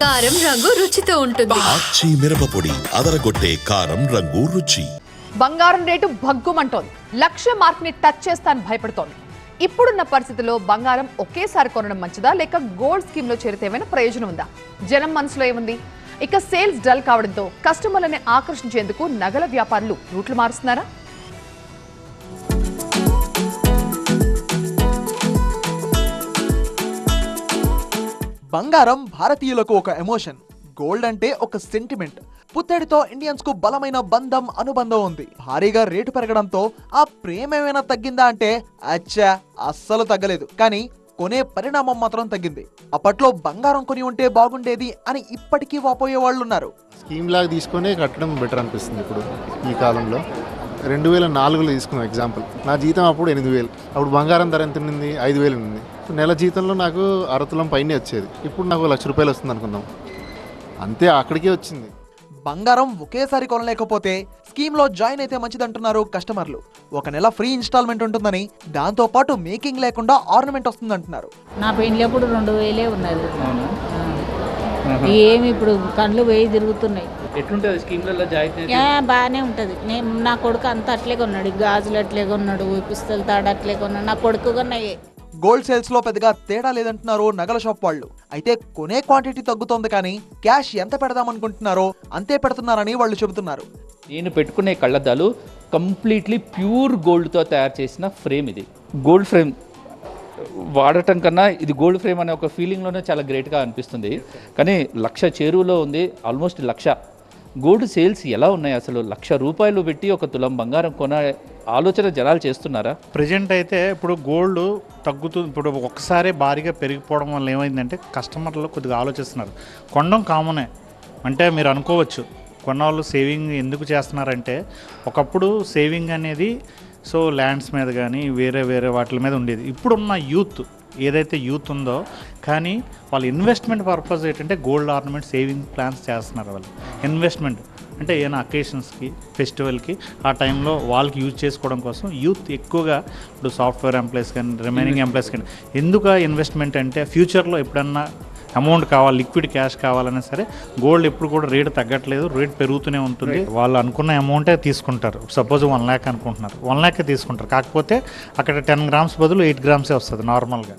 కారం రంగు రుచితో ఉంటుంది. ఆచి మిరపపొడి అదరగొట్టే కారం రంగు రుచి. బంగారం రేటు భగ్గుమంటోంది. 1,00,000 మార్క్ ని టచ్ చేస్తాను భయపడుతోంది. ఇప్పుడున్న పరిస్థితుల్లో బంగారం ఒకేసారి కొనడం మంచిదా లేక గోల్డ్ స్కీమ్ లో చేరితే ఏమైనా ప్రయోజనం ఉందా? జనం మనసులో ఏముంది? ఇక సేల్స్ డల్ కావడంతో కస్టమర్లని ఆకర్షించేందుకు నగల వ్యాపారులు రూట్లు మారుస్తున్నారా? బంగారం భారతీయులకు ఒక ఎమోషన్, గోల్డ్ అంటే ఒక సెంటిమెంట్. పుత్తడితో ఇండియన్స్ కు బలమైన అనుబంధం ఉంది. భారీగా రేటు పెరగడంతో ఆ ప్రేమ ఏమైనా తగ్గిందా అంటే అచ్చా అస్సలు తగ్గలేదు. కానీ కొనే పరిణామం మాత్రం తగ్గింది. అప్పట్లో బంగారం కొని ఉంటే బాగుండేది అని ఇప్పటికీ వాపోయే వాళ్ళు ఉన్నారు. స్కీమ్ లాగా తీసుకొని కట్టడం బెటర్ అనిపిస్తుంది. ఇప్పుడు ఈ కాలంలో 2004లో తీసుకున్నాం ఎగ్జాంపుల్. నా జీతం అప్పుడు 8,000. అప్పుడు బంగారం ధర ఎంత ఉంది? 5,000 ఉంది. నెల జీతంలో నాకు 1/2 తులం పైనే వచ్చేది. ఇప్పుడు నాకు ₹1,00,000 వస్తుంది అనుకుందాం, అంతే అక్కడికే వచ్చింది. బంగారం ఒకేసారి కొనలేకపోతే స్కీమ్ లో జాయిన్ అయితే మంచిదంటున్నారు కస్టమర్లు. 1 నెల ఫ్రీ ఇన్స్టాల్మెంట్ ఉంటుందని, దాంతో పాటు మేకింగ్ లేకుండా ఆర్నమెంట్ వస్తుందంటున్నారు. నా పెళ్ళప్పుడు 2,000 ఉన్నది. ఏమి ఇప్పుడు కళ్ళు వేయి తిరుగుతున్నాయి. ఎట్లుంటుంది స్కీమ్లలో జాయిన్? బాగానే ఉంటుంది. నా కొడుకు అంతా అట్లే కొన్నాడు, గాజులు అట్లే కొన్నాడు, పిస్తలు తాడు అట్లే కొన్నాడు. నా కొడుకు కొన్నాయి. గోల్డ్ సేల్స్ లో పెద్దగా తేడా లేదంటున్నారు నగల షాప్ వాళ్ళు. అయితే కొనే క్వాంటిటీ తగ్గుతోంది, కానీ క్యాష్ ఎంత పెడదామనుకుంటున్నారో అంతే పెడుతున్నారని వాళ్ళు చెబుతున్నారు. నేను పెట్టుకునే కళ్ళద్దాలు కంప్లీట్లీ ప్యూర్ గోల్డ్తో తయారు చేసిన ఫ్రేమ్. ఇది గోల్డ్ ఫ్రేమ్ వాడటం కన్నా ఇది గోల్డ్ ఫ్రేమ్ అనే ఒక ఫీలింగ్లోనే చాలా గ్రేట్గా అనిపిస్తుంది. కానీ 1,00,000 చేరువలో ఉంది, ఆల్మోస్ట్ 1,00,000. గోల్డ్ సేల్స్ ఎలా ఉన్నాయి అసలు? ₹1,00,000 పెట్టి 1 తులం బంగారం కొన ఆలోచన జనాలు చేస్తున్నారా? ప్రజెంట్ అయితే ఇప్పుడు గోల్డ్ తగ్గుతుంది. ఇప్పుడు ఒక్కసారి భారీగా పెరిగిపోవడం వల్ల ఏమైందంటే కస్టమర్లు కొద్దిగా ఆలోచిస్తున్నారు. కొనడం కామనే అంటే మీరు అనుకోవచ్చు, కొన్నాళ్ళు సేవింగ్ ఎందుకు చేస్తున్నారంటే, ఒకప్పుడు సేవింగ్ అనేది సో ల్యాండ్స్ మీద కానీ వేరే వాటి మీద ఉండేది. ఇప్పుడున్న యూత్ ఏదైతే యూత్ ఉందో, కానీ వాళ్ళ ఇన్వెస్ట్మెంట్ పర్పస్ ఏంటంటే గోల్డ్ ఆర్నమెంట్ సేవింగ్ ప్లాన్స్ చేస్తున్నారు. వాళ్ళు ఇన్వెస్ట్మెంట్ అంటే ఏమైనా అకేషన్స్కి, ఫెస్టివల్కి ఆ టైంలో వాళ్ళకి యూజ్ చేసుకోవడం కోసం యూత్ ఎక్కువగా ఇప్పుడు సాఫ్ట్వేర్ ఎంప్లాయీస్ కానీ రిమైనింగ్ ఎంప్లాయీస్ కానీ ఎందుకు ఇన్వెస్ట్మెంట్ అంటే ఫ్యూచర్లో ఎప్పుడన్నా అమౌంట్ కావాలి, లిక్విడ్ క్యాష్ కావాలన్నా సరే గోల్డ్ ఎప్పుడు కూడా రేటు తగ్గట్లేదు, రేట్ పెరుగుతూనే ఉంటుంది. వాళ్ళు అనుకున్న అమౌంటే తీసుకుంటారు. సపోజ్ 1 lakh అనుకుంటున్నారు, 1 lakh తీసుకుంటారు. కాకపోతే అక్కడ 10 grams బదులు 8 grams వస్తుంది నార్మల్గా.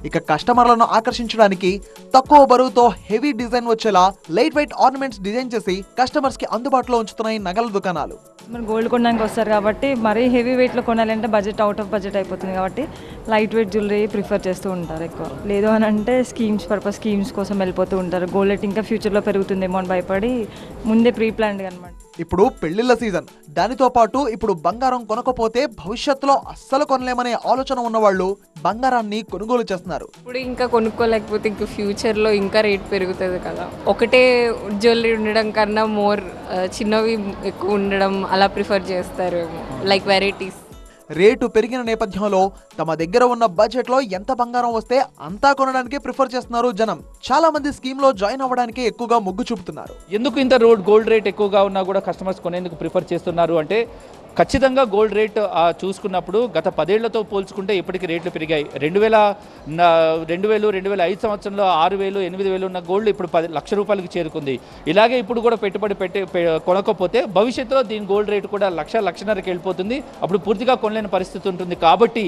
ఇక కస్టమర్లను ఆకర్షించడానికి తక్కువ బరువుతో హెవీ డిజైన్ వచ్చేలా లైట్ వెయిట్ ఆర్నమెంట్స్ డిజైన్ చేసి కస్టమర్స్ కి అందుబాటులో ఉంచుతున్నాయి నగల దుకాణాలు. మరి గోల్డ్ కొనడానికి వస్తారు కాబట్టి మరీ హెవీ వెయిట్లో కొనాలంటే బడ్జెట్ అవుట్ ఆఫ్ బడ్జెట్ అయిపోతుంది. కాబట్టి లైట్ వెయిట్ జ్యువెలరీ ప్రిఫర్ చేస్తూ ఉంటారు ఎక్కువ. లేదు అని అంటే స్కీమ్స్ కోసం వెళ్ళిపోతూ ఉంటారు. గోల్డ్ రేట్ ఇంకా ఫ్యూచర్లో పెరుగుతుందేమో అని భయపడి ముందే ప్రీ ప్లాన్డ్ అనమాట. ఇప్పుడు పెళ్లిళ్ళ సీజన్, దానితో పాటు ఇప్పుడు బంగారం కొనకపోతే భవిష్యత్తులో అస్సలు కొనలేమనే ఆలోచన ఉన్నవాళ్ళు బంగారాన్ని కొనుగోలు చేస్తున్నారు. ఇప్పుడు ఇంకా కొనుక్కోలేకపోతే ఇంకా ఫ్యూచర్లో ఇంకా రేట్ పెరుగుతుంది కదా. ఒకటే జ్యువెలరీ ఉండడం కన్నా చిన్నవి ఎక్కువ ఉండడం అలా ప్రిఫర్ చేస్తారు, లైక్ వెరైటీస్. రేటు పెరిగిన నేపథ్యంలో తమ దగ్గర ఉన్న బడ్జెట్ లో ఎంత బంగారం వస్తే అంతా కొనడానికి ప్రిఫర్ చేస్తున్నారు జనం. చాలా మంది స్కీమ్ లో జాయిన్ అవ్వడానికి ఎక్కువగా మొగ్గు చూపుతున్నారు. ఎందుకు ఇంత గోల్డ్ రేట్ ఎక్కువగా ఉన్నా కూడా కస్టమర్స్ కొనేందుకు ప్రిఫర్ చేస్తున్నారు అంటే, ఖచ్చితంగా గోల్డ్ రేట్ చూసుకున్నప్పుడు గత 10 ఏళ్లతో పోల్చుకుంటే ఇప్పటికీ రేట్లు పెరిగాయి. 2005 సంవత్సరంలో 6,000, 8,000 ఉన్న గోల్డ్ ఇప్పుడు ₹10,00,000 చేరుకుంది. ఇలాగే ఇప్పుడు కూడా పెట్టుబడి కొనకపోతే భవిష్యత్తులో దీని గోల్డ్ రేటు కూడా 1,00,000-1,50,000కి వెళ్ళిపోతుంది. అప్పుడు పూర్తిగా కొనలేని పరిస్థితి ఉంటుంది. కాబట్టి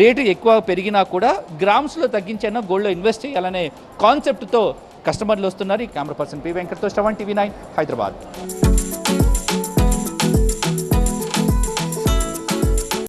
రేటు ఎక్కువ పెరిగినా కూడా గ్రామ్స్లో తగ్గించైనా గోల్డ్లో ఇన్వెస్ట్ చేయాలనే కాన్సెప్ట్తో కస్టమర్లు వస్తున్నారు. ఈ కెమెరా పర్సన్ పి వెంకట్తో, 7 TV 9 హైదరాబాద్.